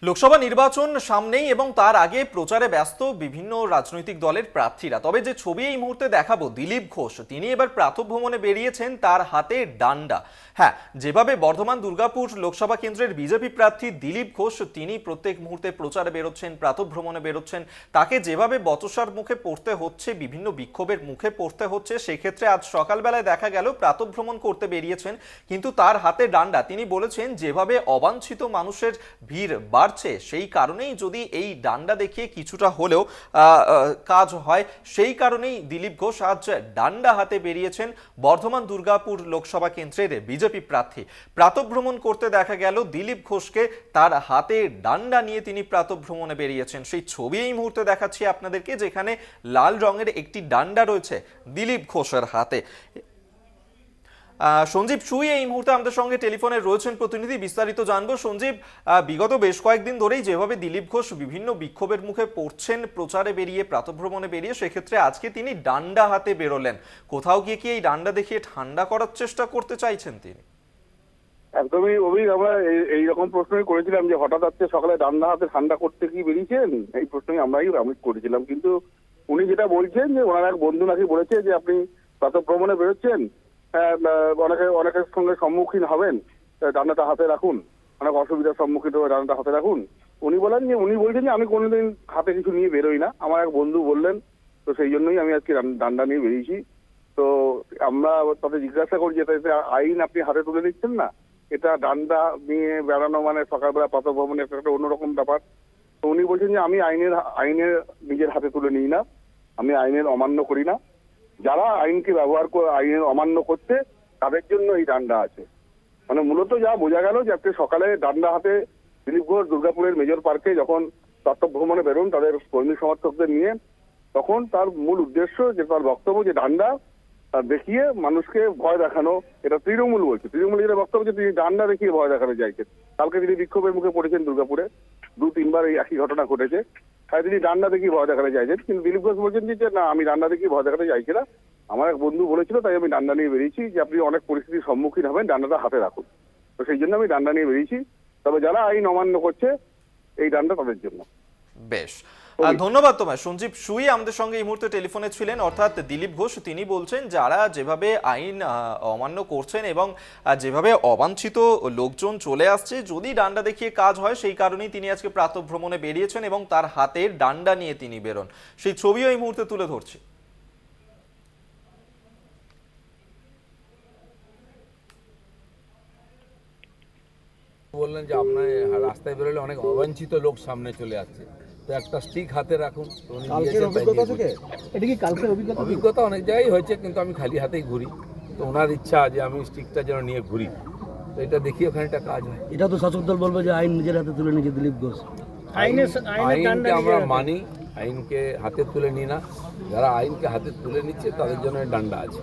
লোকসভা নির্বাচন সামনেই এবং তার আগে প্রচারে ব্যস্ত বিভিন্ন রাজনৈতিক দলের প্রার্থীরা। তবে যে ছবি এই মুহূর্তে দেখাবো, দিলীপ ঘোষ তিনি এবার প্রাতঃভ্রমণে বেরিয়েছেন, তার হাতে ডান্ডা। হ্যাঁ, যেভাবে বর্ধমান দুর্গাপুর লোকসভা কেন্দ্রের বিজেপি প্রার্থী দিলীপ ঘোষ তিনি প্রত্যেক মুহূর্তে প্রচারে বেরোচ্ছেন, প্রাতঃভ্রমণে বেরোচ্ছেন, তাকে যেভাবে বচসার মুখে পড়তে হচ্ছে, বিভিন্ন বিক্ষোভের মুখে পড়তে হচ্ছে, সেক্ষেত্রে আজ সকালবেলায় দেখা গেল প্রাতঃভ্রমণ করতে বেরিয়েছেন, কিন্তু তার হাতে ডান্ডা। তিনি বলেছেন যেভাবে অবাঞ্ছিত মানুষের ভিড় বাড়ছে, সেই কারণেই যদি এই ডান্ডা দেখিয়ে কিছুটা হলেও কাজ হয়, সেই কারণেই দিলীপ ঘোষ আজ ডান্ডা হাতে বেরিয়েছেন বর্ধমান দুর্গাপুর লোকসভা কেন্দ্রের বিজেপি প্রার্থী। প্রাতঃভ্রমণ করতে দেখা গেল দিলীপ ঘোষকে, তার হাতে ডান্ডা নিয়ে তিনি প্রাতঃভ্রমণে বেরিয়েছেন। সেই ছবি এই মুহূর্তে দেখাচ্ছি আপনাদেরকে, যেখানে লাল রঙের একটি ডান্ডা রয়েছে দিলীপ ঘোষের হাতে। সঞ্জীব সুই এই মুহূর্তে আমাদের সঙ্গে টেলিফোনে রয়েছেন প্রতিনিধি, বিস্তারিত জানবো। সঞ্জীব, বিগত বেশ কয়েকদিন ধরেই যেভাবে দিলীপ ঘোষ বিভিন্ন বিক্ষোভের মুখে পড়ছেন প্রচারে বেরিয়ে, প্রাতঃভ্রমণে বেরিয়ে, সেক্ষেত্রে আজকে তিনি ডান্ডা হাতে বেরোলেন। কোথাও গিয়ে কি এই ডান্ডা দেখিয়ে ঠান্ডা করার চেষ্টা করতে চাইছেন তিনি? একদমই অভিক, আমরা এইরকম প্রশ্নই করেছিলাম যে হঠাৎ আজকে সকালে ডান্ডা হাতে ঠান্ডা করতে কি বেরিয়েছেন, এই প্রশ্নই আমি করেছিলাম। কিন্তু উনি যেটা বলছেন যে ওনার এক বন্ধু নাকি বলেছে যে আপনি প্রাতঃভ্রমণে বেরোচ্ছেন, অনেকের সঙ্গে সম্মুখীন হবেন, ডান্ডাটা হাতে রাখুন, অনেক অসুবিধার সম্মুখীন হয়ে ডান্ডাটা হাতে রাখুন। উনি বলছেন যে আমি কোনোদিন হাতে কিছু নিয়ে বেরোই না, আমার এক বন্ধু বললেন, তো সেই জন্যই আমি আজকে ডান্ডা নিয়ে বেরিয়েছি। তো আমরা তাদের জিজ্ঞাসা করি যে আইন আপনি হাতে তুলে নিচ্ছেন না, এটা ডান্ডা নিয়ে বেড়ানো মানে সকালবেলা প্রাতঃভ্রমণে একটা অন্যরকম ব্যাপার। তো উনি বলছেন যে আমি আইনের নিজের হাতে তুলে নিই না, আমি আইনের অমান্য করি না, যারা আইনকে ব্যবহার করে আইনের অমান্য করছে তাদের জন্য এই ডান্ডা আছে। মানে মূলত যা বোঝা গেল যে আজকে সকালে ডান্ডা হাতে দিলীপ ঘোষ দুর্গাপুরের মেজর পার্কে যখন প্রাতঃভ্রমণে বেরোন তাদের কর্মী সমর্থকদের নিয়ে, তখন তার মূল উদ্দেশ্য যে তার বক্তব্য যে ডান্ডা দেখিয়ে মানুষকে ভয় দেখানো। এটা তৃণমূল বলছে, তৃণমূল যেটা বক্তব্য যে তিনি ডান্ডা দেখিয়ে ভয় দেখানো চাইছেন। কালকে তিনি বিক্ষোভের মুখে পড়েছেন দুর্গাপুরে, 2-3 বার এই একই ঘটনা ঘটেছে, তাই তিনি ডান্ডা দেখিয়ে ভয় দেখাতে চাইছেন। কিন্তু দিলীপ ঘোষ বলছেন যে না, আমি ডান্ডা দেখিয়ে ভয় দেখাতে চাইছি না, আমার এক বন্ধু বলেছিল তাই আমি ডান্ডা নিয়ে বেরিয়েছি, যে আপনি অনেক পরিস্থিতির সম্মুখীন হবেন, ডান্ডাটা হাতে রাখুন। তো সেই জন্য আমি ডান্ডা নিয়ে বেরিয়েছি, তবে যারা আইন অমান্য করছে এই ডান্ডা তাদের জন্য। বেশ, ধন্যবাদ তোমায়। সঞ্জীব সুই আমাদের সঙ্গে এই মুহূর্তে টেলিফোনে ছিলেন। অর্থাৎ দিলীপ ঘোষ তিনি বলছেন যারা যেভাবে আইন অমান্য করছেন এবং যেভাবে অবাঞ্ছিত লোকজন চলে আসছে, যদি ডান্ডা দেখিয়ে কাজ হয়, সেই কারণেই তিনি আজকে প্রাতঃভ্রমণে বেরিয়েছেন এবং তার হাতের ডান্ডা নিয়ে তিনি বেরোন। সেই ছবিও এই মুহূর্তে তুলে ধরছি। বললেন যে আপনার রাস্তায় বেরোলে অনেক অবাঞ্ছিত লোক সামনে চলে আসছে, তো একটা স্টিক হাতে রাখুন। তো উনি দিয়েছেন, তাই নিয়ে ঘুরছি। এটা কি কালকের অভিজ্ঞতা অনেক জায়গায় হয়েছে, কিন্তু আমি খালি হাতেই ঘুরি। তো ওনার ইচ্ছা যে আমি স্টিকটা যেন নিয়ে ঘুরি, তো এটা দেখি ওখানে একটা কাজ হয়। এটা তো শাসক দল বলবে যে আইন নিজের হাতে তুলে নিয়েছে দিলীপ ঘোষ। আইনকে আমরা মানি, আইনকে হাতে তুলে নিই না। যারা আইনকে হাতে তুলে নিচ্ছে তাদের জন্য ডান্ডা আছে।